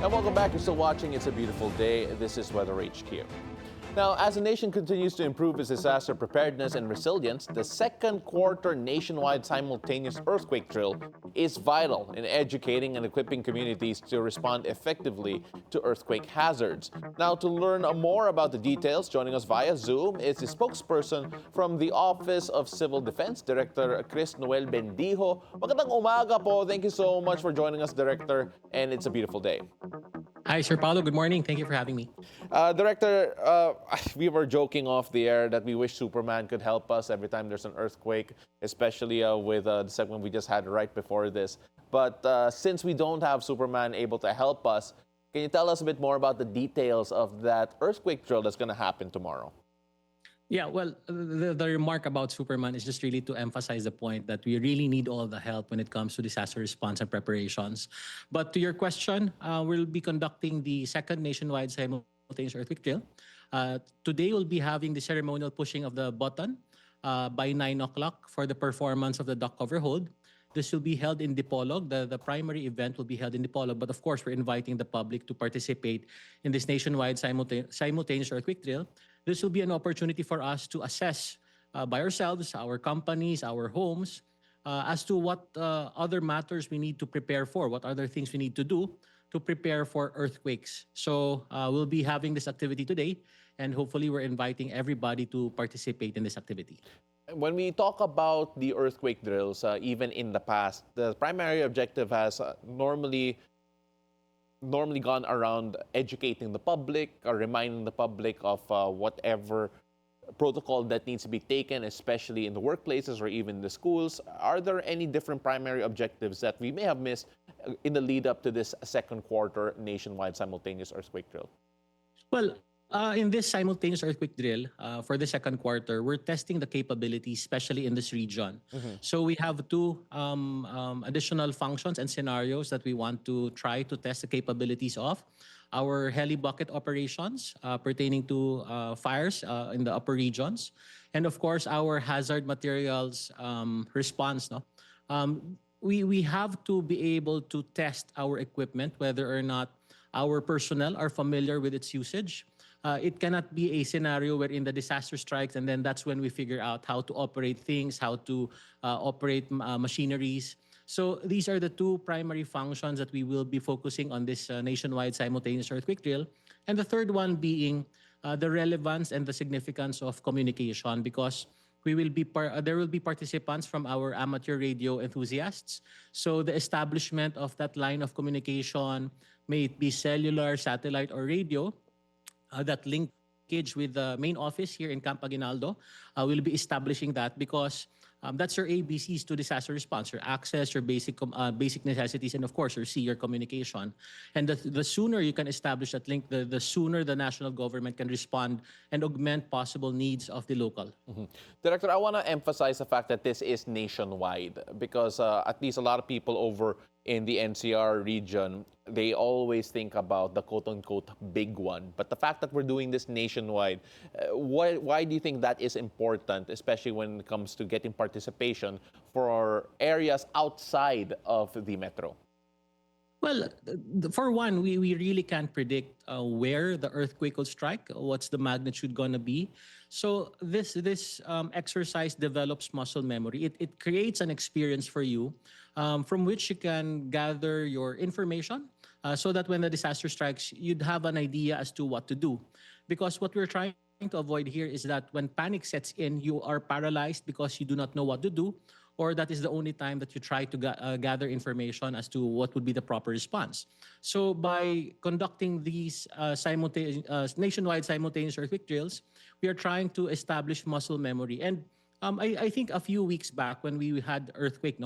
And welcome back. You're still watching It's a Beautiful Day. This is Weather HQ. Now, as the nation continues to improve its disaster preparedness and resilience, the second quarter nationwide simultaneous earthquake drill is vital in educating and equipping communities to respond effectively to earthquake hazards. Now, to learn more about the details, joining us via Zoom is the spokesperson from the Office of Civil Defense, Director Noel Bendijo. Magandang umaga po. Thank you so much for joining us, Director, and it's a beautiful day. Hi, Sir Paulo. Good morning. Thank you for having me. Director, we were joking off the air that we wish Superman could help us every time there's an earthquake, especially with the segment we just had right before this. But since we don't have Superman able to help us, can you tell us a bit more about the details of that earthquake drill that's going to happen tomorrow? Yeah, well, the remark about Superman is just really to emphasize the point that we really need all the help when it comes to disaster response and preparations. But to your question, we'll be conducting the second nationwide simultaneous earthquake drill. Today, we'll be having the ceremonial pushing of the button by 9 o'clock for the performance of the duck cover hold. This will be held in Dipolog. The primary event will be held in Dipolog, but of course, we're inviting the public to participate in this nationwide simultaneous earthquake drill. This will be an opportunity for us to assess by ourselves, our companies, our homes, as to what other matters we need to prepare for, what other things we need to do to prepare for earthquakes. So we'll be having this activity today, and hopefully we're inviting everybody to participate in this activity. When we talk about the earthquake drills, even in the past, the primary objective has normally gone around educating the public or reminding the public of whatever protocol that needs to be taken, especially in the workplaces or even the schools. Are there any different primary objectives that we may have missed in the lead up to this second quarter nationwide simultaneous earthquake drill? Well, in this simultaneous earthquake drill for the second quarter, we're testing the capabilities, especially in this region. So we have two additional functions and scenarios that we want to try to test the capabilities of. Our heli bucket operations pertaining to fires in the upper regions. And of course, our hazard materials response. No? We have to be able to test our equipment, whether or not our personnel are familiar with its usage. It cannot be a scenario wherein the disaster strikes and then that's when we figure out how to operate things, how to operate machineries. So these are the two primary functions that we will be focusing on this nationwide simultaneous earthquake drill. And the third one being the relevance and the significance of communication, because there will be participants from our amateur radio enthusiasts. So the establishment of that line of communication, may it be cellular, satellite, or radio, that linkage with the main office here in Camp Aguinaldo. We'll be establishing that because that's your ABCs to disaster response, your access, your basic necessities, and of course, your communication. And the sooner you can establish that link, the sooner the national government can respond and augment possible needs of the local. Director, I want to emphasize the fact that this is nationwide because at least a lot of people over in the NCR region, they always think about the quote-unquote big one. But the fact that we're doing this nationwide, why do you think that is important, especially when it comes to getting participation for areas outside of the metro? Well, for one, we really can't predict where the earthquake will strike, what's the magnitude going to be. So this exercise develops muscle memory. It creates an experience for you from which you can gather your information so that when the disaster strikes, you'd have an idea as to what to do. Because what we're trying to avoid here is that when panic sets in, you are paralyzed because you do not know what to do, or that is the only time that you try to gather information as to what would be the proper response. So by conducting these nationwide simultaneous earthquake drills, we are trying to establish muscle memory. And I think a few weeks back when we had earthquake,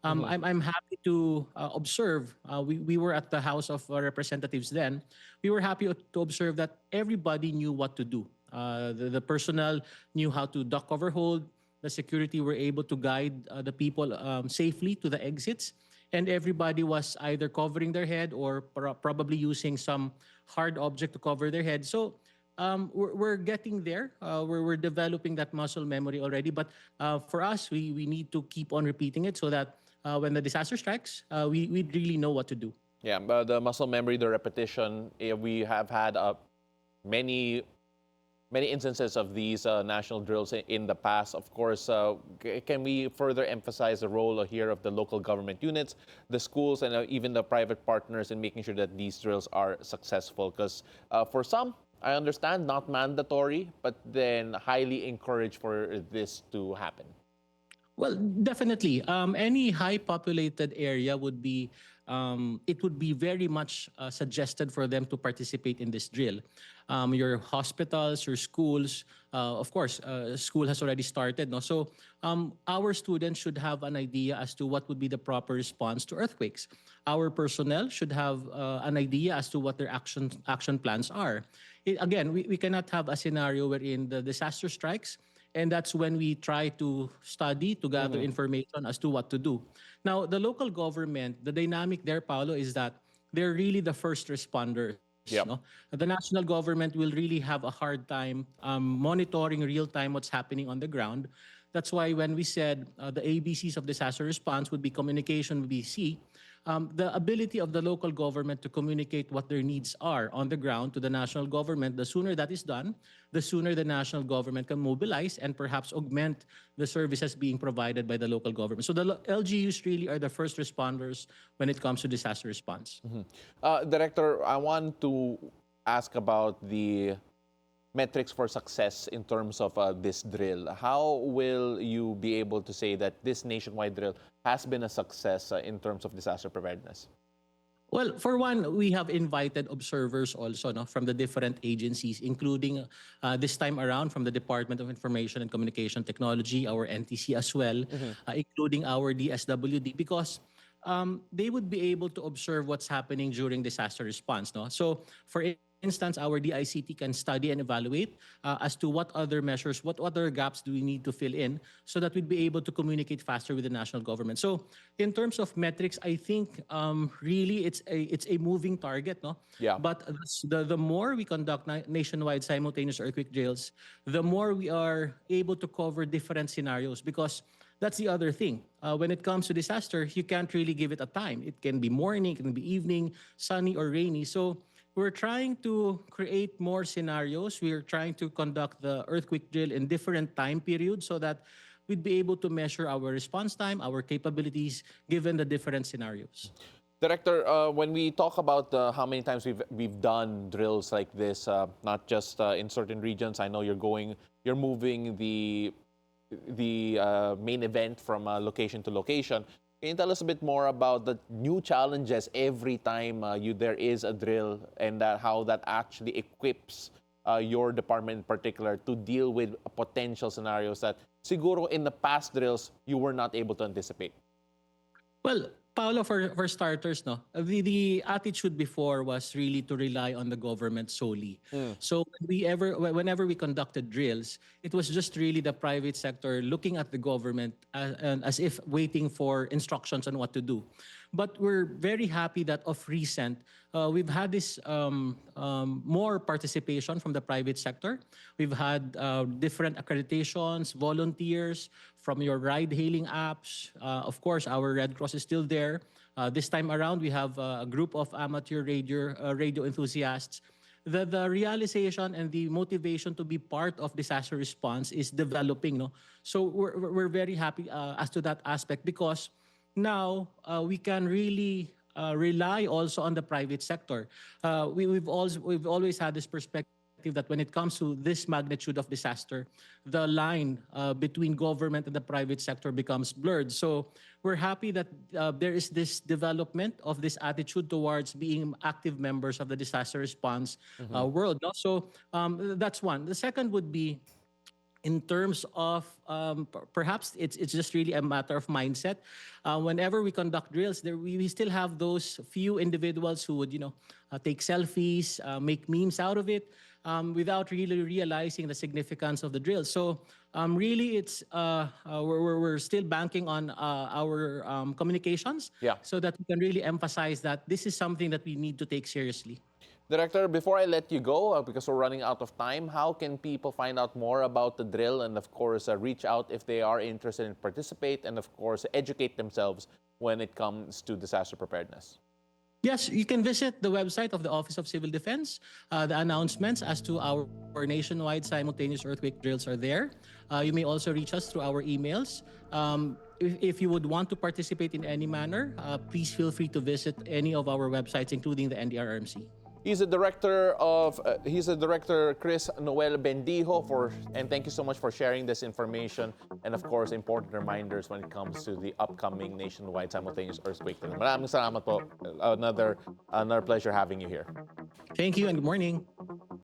I'm happy to observe, we were at the House of Representatives then, we were happy to observe that everybody knew what to do. The personnel knew how to duck overhold. The security were able to guide the people safely to the exits. And everybody was either covering their head or probably using some hard object to cover their head. So we're getting there. We're developing that muscle memory already. But for us, we need to keep on repeating it so that when the disaster strikes, we really know what to do. Yeah, but the muscle memory, the repetition, we have had many many instances of these national drills in the past. Of course, can we further emphasize the role here of the local government units, the schools, and even the private partners in making sure that these drills are successful? Because for some, I understand, not mandatory, but then highly encouraged for this to happen. Well, definitely. Any high populated area would be, it would be very much suggested for them to participate in this drill. Your hospitals, your schools, of course, school has already started. No? So our students should have an idea as to what would be the proper response to earthquakes. Our personnel should have an idea as to what their action plans are. Again, we cannot have a scenario wherein the disaster strikes, and that's when we try to study to gather information as to what to do. Now, the local government, the dynamic there, Paolo, is that they're really the first responders. Yep. No? The national government will really have a hard time monitoring real time what's happening on the ground. That's why when we said the ABCs of disaster response would be communication, would be C, the ability of the local government to communicate what their needs are on the ground to the national government, the sooner that is done, the sooner the national government can mobilize and perhaps augment the services being provided by the local government. So the LGUs really are the first responders when it comes to disaster response. Director, I want to ask about the metrics for success in terms of this drill. How will you be able to say that this nationwide drill has been a success in terms of disaster preparedness? Well, for one, we have invited observers also, no, from the different agencies, including this time around from the Department of Information and Communication Technology, our NTC as well, including our DSWD, because they would be able to observe what's happening during disaster response. No? So, for instance, our DICT can study and evaluate as to what other measures, what other gaps do we need to fill in so that we'd be able to communicate faster with the national government. So in terms of metrics, I think really it's a moving target. No? Yeah. But the more we conduct nationwide simultaneous earthquake drills, the more we are able to cover different scenarios, because that's the other thing. When it comes to disaster, you can't really give it a time. It can be morning, it can be evening, sunny or rainy. So we're trying to create more scenarios. We're trying to conduct the earthquake drill in different time periods so that we'd be able to measure our response time, our capabilities, given the different scenarios. Director, when we talk about how many times we've done drills like this, not just in certain regions, I know you're moving the main event from location to location. Can you tell us a bit more about the new challenges every time there is a drill, and how that actually equips your department in particular to deal with potential scenarios that siguro in the past drills you were not able to anticipate? Well, Paolo, for starters, no, the attitude before was really to rely on the government solely. So whenever we conducted drills, it was just really the private sector looking at the government as if waiting for instructions on what to do. But we're very happy that of recent, we've had this more participation from the private sector. We've had different accreditations, volunteers from your ride-hailing apps. Of course, our Red Cross is still there. This time around, we have a group of amateur radio enthusiasts. The realization and the motivation to be part of disaster response is developing. No? So we're very happy as to that aspect, because now we can really rely also on the private sector. We've always had this perspective that when it comes to this magnitude of disaster, the line between government and the private sector becomes blurred. So we're happy that there is this development of this attitude towards being active members of the disaster response world. No? So that's one. The second would be, in terms of perhaps it's just really a matter of mindset. Whenever we conduct drills, we still have those few individuals who would take selfies, make memes out of it, without really realizing the significance of the drill. So really, it's we're still banking on our communications, so that we can really emphasize that this is something that we need to take seriously. Director, before I let you go, because we're running out of time, how can people find out more about the drill and, of course, reach out if they are interested in participate and, of course, educate themselves when it comes to disaster preparedness? Yes, you can visit the website of the Office of Civil Defense. The announcements as to our nationwide simultaneous earthquake drills are there. You may also reach us through our emails. If you would want to participate in any manner, please feel free to visit any of our websites, including the NDRRMC. He's the director, Chris Noel Bendijo, and thank you so much for sharing this information and of course important reminders when it comes to the upcoming nationwide simultaneous earthquake. Maraming salamat po. Another pleasure having you here. Thank you and good morning.